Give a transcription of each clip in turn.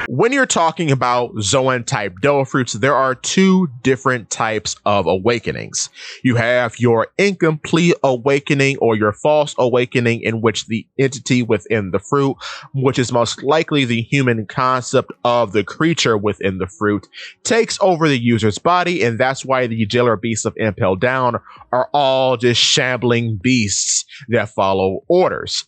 When you're talking about Zoan type devil fruits, there are two different types of awakenings. You have your incomplete awakening or your false awakening, in which the entity within the fruit, which is most likely the human concept of the creature within the fruit, takes over the user's body, and that's why the jailer beasts of Impel Down are all just shambling beasts that follow orders.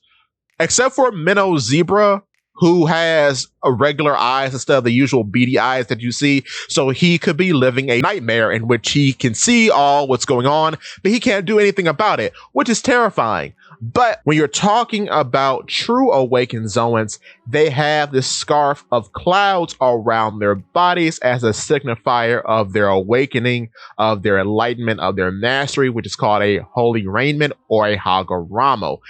Except for Minnow Zebra, who has regular eyes instead of the usual beady eyes that you see. So he could be living a nightmare in which he can see all what's going on, but he can't do anything about it, which is terrifying. But when you're talking about true awakened Zoans, they have this scarf of clouds around their bodies as a signifier of their awakening, of their enlightenment, of their mastery, which is called a holy raiment or a Hagoramo.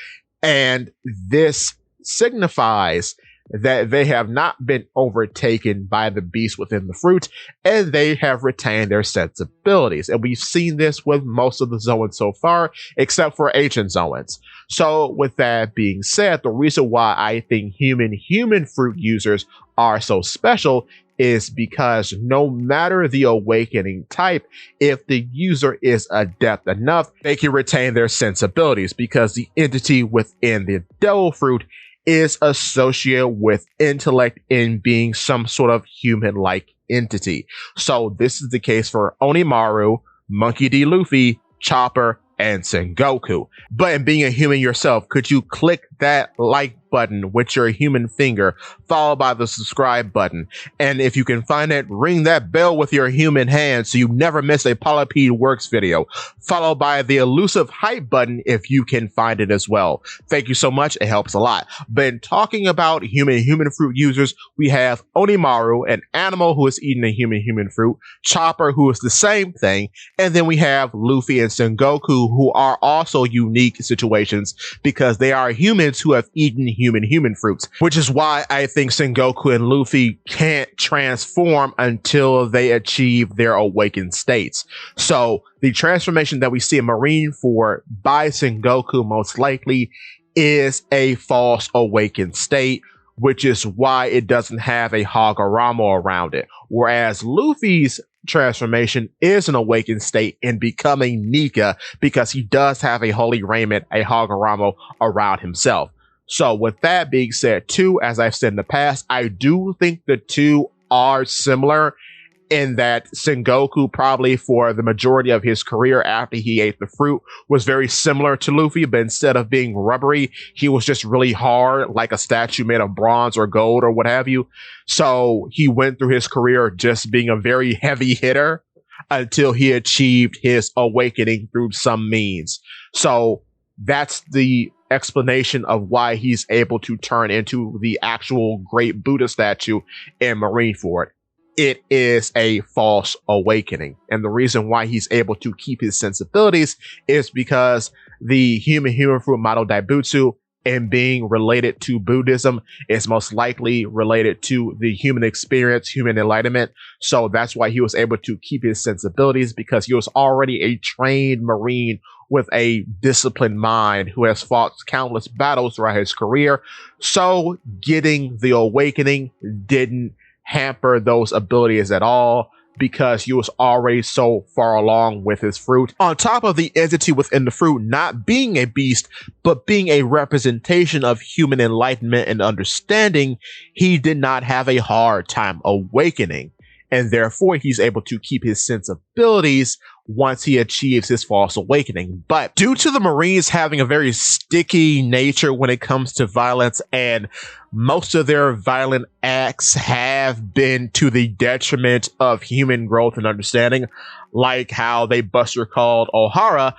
And this signifies that they have not been overtaken by the beast within the fruit, and they have retained their sensibilities. And we've seen this with most of the Zoans so far, except for ancient Zoans. So with that being said, the reason why I think human fruit users are so special is because no matter the awakening type, if the user is adept enough, they can retain their sensibilities, because the entity within the devil fruit is associated with intellect in being some sort of human-like entity. So this is the case for Onimaru, Monkey D. Luffy, Chopper, and Sengoku. But in being a human yourself, could you click that like button with your human finger, followed by the subscribe button? And if you can find it, ring that bell with your human hand so you never miss a Polypede Works video, followed by the elusive hype button if you can find it as well. Thank you so much, it helps a lot. But in talking about human fruit users, we have Onimaru, an animal who is eating a human fruit, Chopper, who is the same thing, and then we have Luffy and Sengoku, who are also unique situations because they are humans who have eaten human fruits, which is why I think Sengoku and Luffy can't transform until they achieve their awakened states. So the transformation that we see in Marineford by Sengoku most likely is a false awakened state, which is why it doesn't have a Hagoramo around it. Whereas Luffy's transformation is an awakened state in becoming Nika, because he does have a holy raiment, a Hagoramo around himself. So with that being said too, as I've said in the past, I do think the two are similar in that Sengoku probably for the majority of his career after he ate the fruit was very similar to Luffy, but instead of being rubbery, he was just really hard, like a statue made of bronze or gold or what have you. So he went through his career just being a very heavy hitter until he achieved his awakening through some means. So that's the explanation of why he's able to turn into the actual great Buddha statue in Marineford. It is a false awakening. And the reason why he's able to keep his sensibilities is because the human fruit model Daibutsu, and being related to Buddhism, is most likely related to the human experience, human enlightenment. So that's why he was able to keep his sensibilities, because he was already a trained Marine with a disciplined mind who has fought countless battles throughout his career. So getting the awakening didn't hamper those abilities at all, because he was already so far along with his fruit. On top of the entity within the fruit not being a beast, but being a representation of human enlightenment and understanding, he did not have a hard time awakening. And therefore, he's able to keep his sensibilities once he achieves his false awakening. But due to the Marines having a very sticky nature when it comes to violence, and most of their violent acts have been to the detriment of human growth and understanding, like how they Buster called Ohara,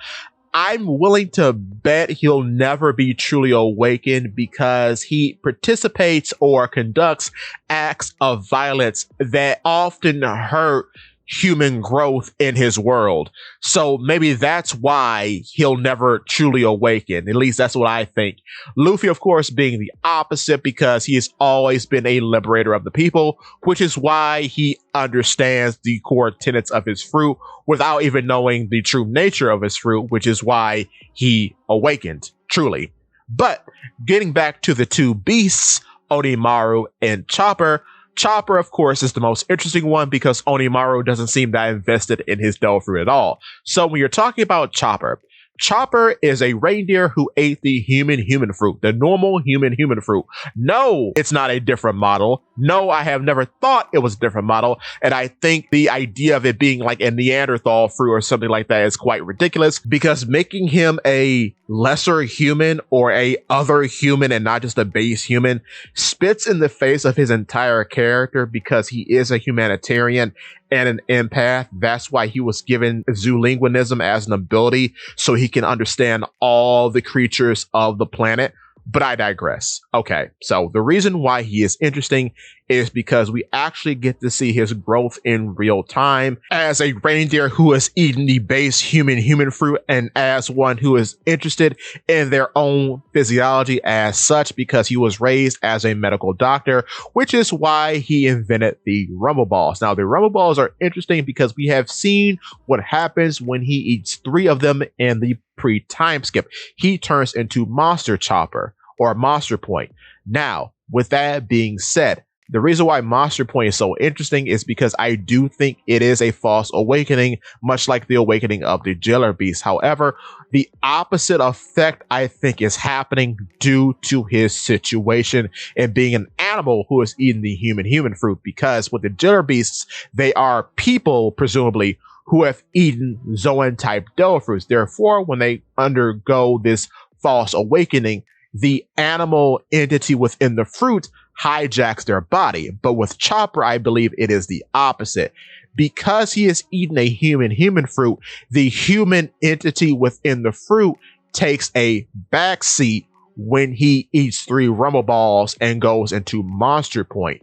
I'm willing to bet he'll never be truly awakened, because he participates or conducts acts of violence that often hurt human growth in his world. So maybe that's why he'll never truly awaken. At least that's what I think. Luffy, of course, being the opposite because he has always been a liberator of the people, which is why he understands the core tenets of his fruit without even knowing the true nature of his fruit, which is why he awakened, truly. But getting back to the two beasts, Onimaru and Chopper. Chopper, of course, is the most interesting one because Onimaru doesn't seem that invested in his devil fruit at all. So when you're talking about Chopper, Chopper is a reindeer who ate the human fruit, the normal human fruit. No, it's not a different model. No, I have never thought it was a different model. And I think the idea of it being like a Neanderthal fruit or something like that is quite ridiculous because making him a lesser human or a other human and not just a base human spits in the face of his entire character because he is a humanitarian and an empath. That's why he was given zoolinguanism as an ability so he can understand all the creatures of the planet. But I digress. Okay, so the reason why he is interesting is because we actually get to see his growth in real time as a reindeer who has eaten the base human fruit and as one who is interested in their own physiology as such because he was raised as a medical doctor, which is why he invented the rumble balls. Now, the rumble balls are interesting because we have seen what happens when he eats 3 of them in the pre-time skip. He turns into Monster Chopper or Monster Point. Now, with that being said, the reason why Monster Point is so interesting is because I do think it is a false awakening, much like the awakening of the Jailer Beast. However, the opposite effect I think is happening due to his situation and being an animal who is eating the human fruit, because with the Jailer Beasts, they are people, presumably, who have eaten Zoan-type devil fruits. Therefore, when they undergo this false awakening, the animal entity within the fruit hijacks their body. But with Chopper, I believe it is the opposite. Because he has eaten a human fruit, the human entity within the fruit takes a backseat when he eats 3 rumble balls and goes into Monster Point.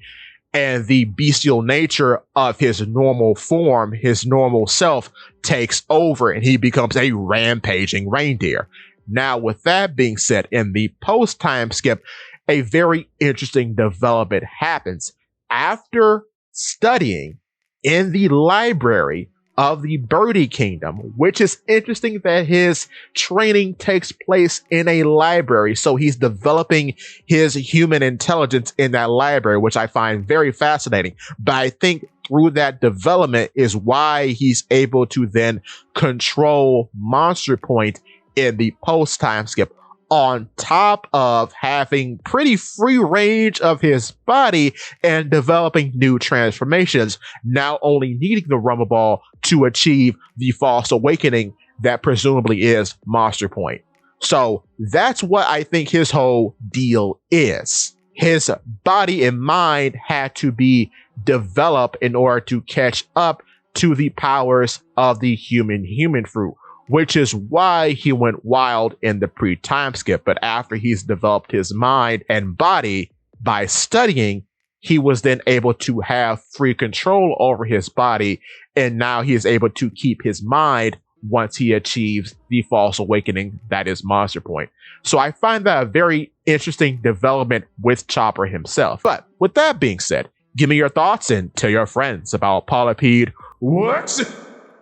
And the bestial nature of his normal form, his normal self, takes over and he becomes a rampaging reindeer. Now, with that being said, in the post-time skip, a very interesting development happens. After studying in the library of the Birdie Kingdom, which is interesting that his training takes place in a library. So he's developing his human intelligence in that library, which I find very fascinating. But I think through that development is why he's able to then control Monster Point in the post-time skip, on top of having pretty free range of his body and developing new transformations, now only needing the rumble ball to achieve the false awakening that presumably is Monster Point. So that's what I think his whole deal is. His body and mind had to be developed in order to catch up to the powers of the human fruit, which is why he went wild in the pre-time skip. But after he's developed his mind and body by studying, he was then able to have free control over his body. And now he is able to keep his mind once he achieves the false awakening that is Monster Point. So I find that a very interesting development with Chopper himself. But with that being said, give me your thoughts and tell your friends about Polypede. What?